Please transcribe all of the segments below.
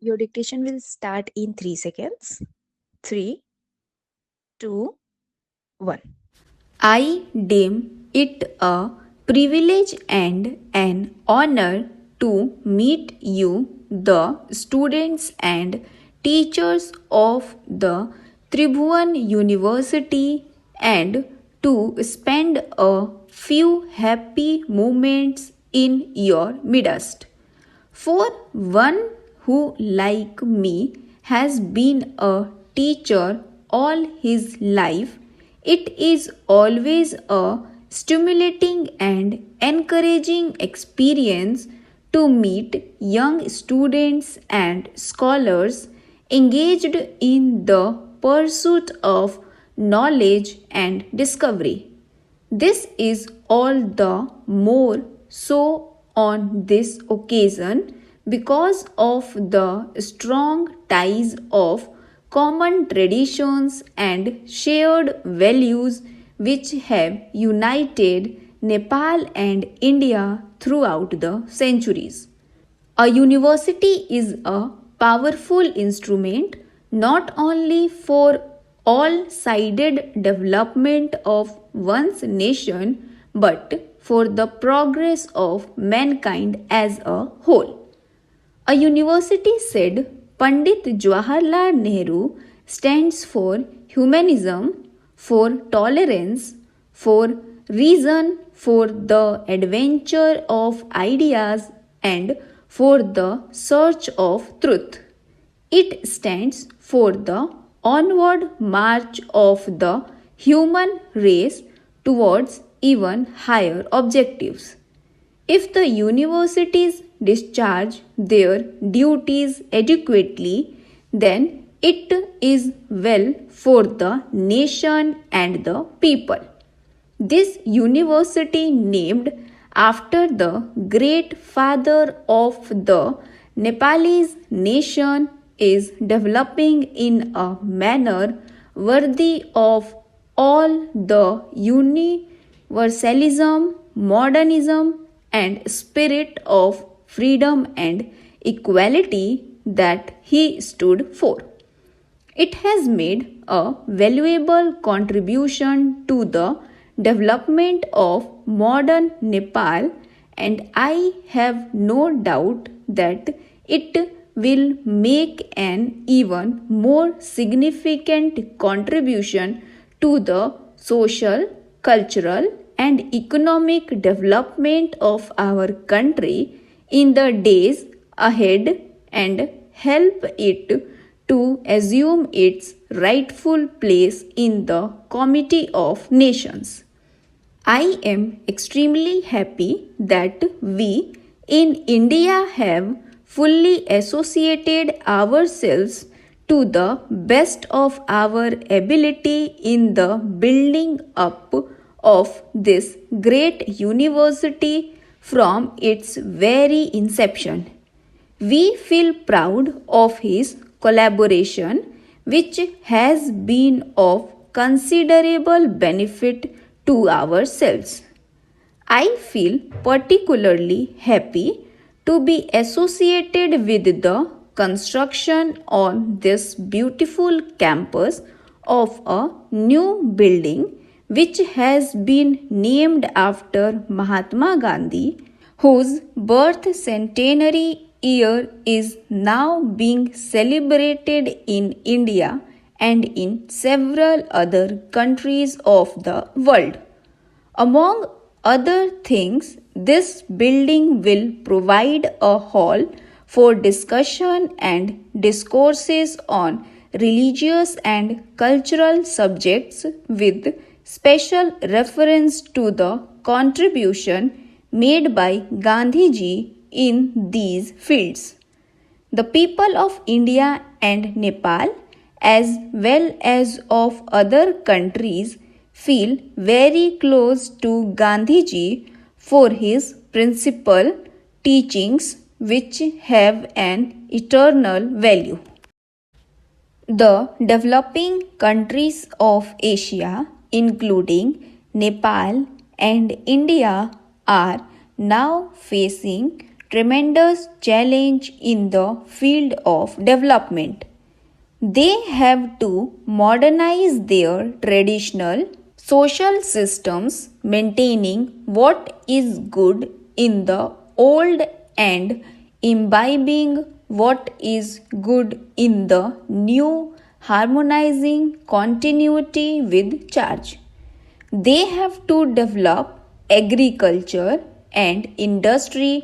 Your dictation will start in 3 seconds. 3, 2, 1. I deem it a privilege and an honor to meet you, the students and teachers of the Tribhuvan University, and to spend a few happy moments in your midst. For one who, like me, has been a teacher all his life, it is always a stimulating and encouraging experience to meet young students and scholars engaged in the pursuit of knowledge and discovery. This is all the more so on this occasion because of the strong ties of common traditions and shared values which have united Nepal and India throughout the centuries. A university is a powerful instrument not only for all sided development of one's nation but for the progress of mankind as a whole. A university, said Pandit Jawaharlal Nehru, stands for humanism, for tolerance, for reason, for the adventure of ideas, and for the search of truth. It stands for the onward march of the human race towards even higher objectives. If the universities discharge their duties adequately, then it is well for the nation and the people. This university, named after the great father of the Nepalese nation, is developing in a manner worthy of all the universalism, modernism, and spirit of freedom and equality that he stood for. It has made a valuable contribution to the development of modern Nepal, and I have no doubt that it will make an even more significant contribution to the social, cultural, and economic development of our country in the days ahead and help it to assume its rightful place in the Committee of Nations. I am extremely happy that we in India have fully associated ourselves to the best of our ability in the building up of this great university from its very inception. We feel proud of his collaboration, which has been of considerable benefit to ourselves. I feel particularly happy to be associated with the construction on this beautiful campus of a new building which has been named after Mahatma Gandhi, whose birth centenary year is now being celebrated in India and in several other countries of the world. Among other things, this building will provide a hall for discussion and discourses on religious and cultural subjects with special reference to the contribution made by Gandhiji in these fields. The people of India and Nepal, as well as of other countries, feel very close to Gandhiji for his principal teachings which have an eternal value. The developing countries of Asia, including Nepal and India, are now facing tremendous challenge in the field of development. They have to modernize their traditional social systems, maintaining what is good in the old and imbibing what is good in the new, harmonizing continuity with charge. They have to develop agriculture and industry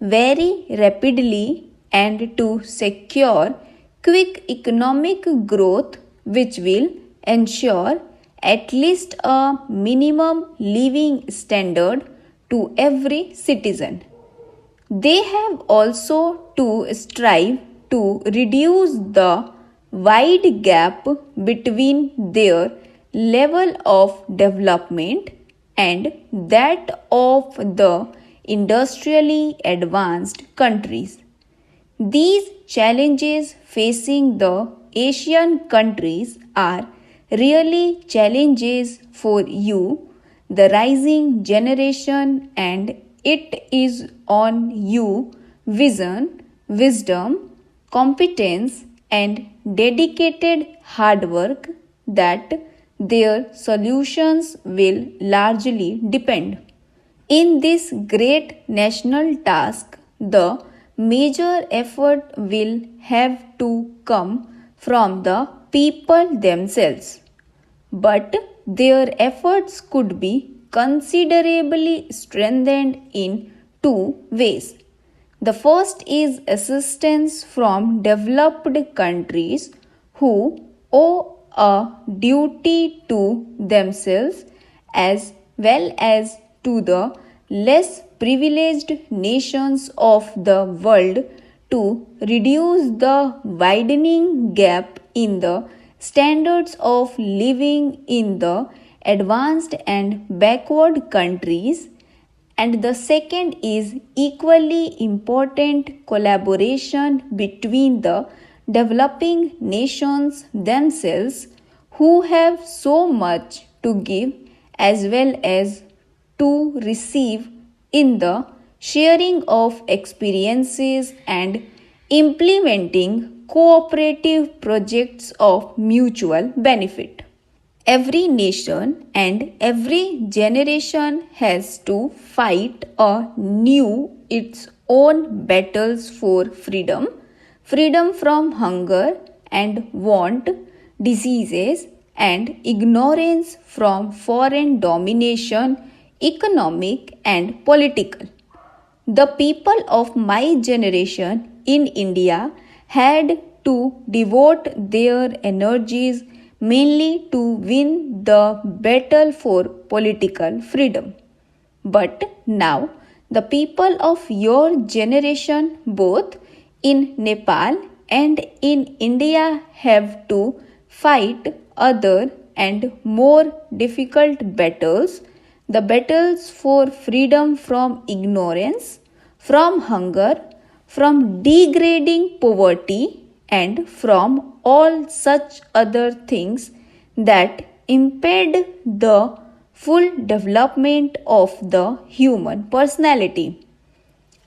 very rapidly and to secure quick economic growth which will ensure at least a minimum living standard to every citizen. They have also to strive to reduce the wide gap between their level of development and that of the industrially advanced countries. These challenges facing the Asian countries are really challenges for you, the rising generation, and it is on you vision, wisdom, competence, and dedicated hard work that their solutions will largely depend. In this great national task, the major effort will have to come from the people themselves. But their efforts could be considerably strengthened in two ways. The first is assistance from developed countries who owe a duty to themselves as well as to the less privileged nations of the world to reduce the widening gap in the standards of living in the advanced and backward countries. And the second is equally important collaboration between the developing nations themselves who have so much to give as well as to receive in the sharing of experiences and implementing cooperative projects of mutual benefit. Every nation and every generation has to fight anew its own battles for freedom, freedom from hunger and want, diseases, and ignorance from foreign domination, economic and political. The people of my generation in India had to devote their energies mainly to win the battle for political freedom. But now, the people of your generation, both in Nepal and in India, have to fight other and more difficult battles, the battles for freedom from ignorance, from hunger, from degrading poverty, and from all such other things that impede the full development of the human personality.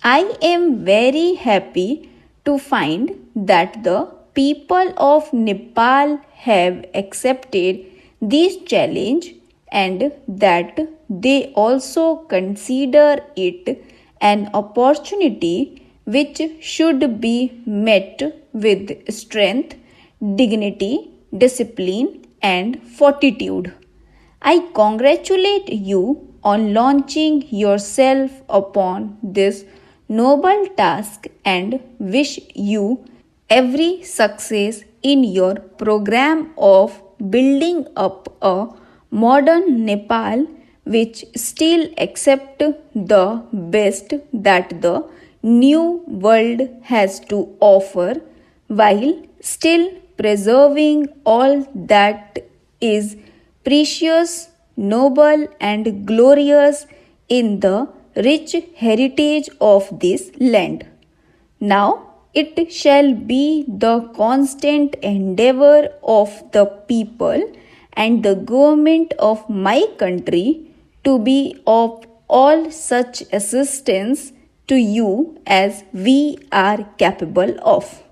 I am very happy to find that the people of Nepal have accepted this challenge and that they also consider it an opportunity which should be met with strength, dignity, discipline, and fortitude. I congratulate you on launching yourself upon this noble task and wish you every success in your program of building up a modern Nepal which still accept the best that the new world has to offer while still preserving all that is precious, noble, and glorious in the rich heritage of this land. Now it shall be the constant endeavor of the people and the government of my country to be of all such assistance to you as we are capable of.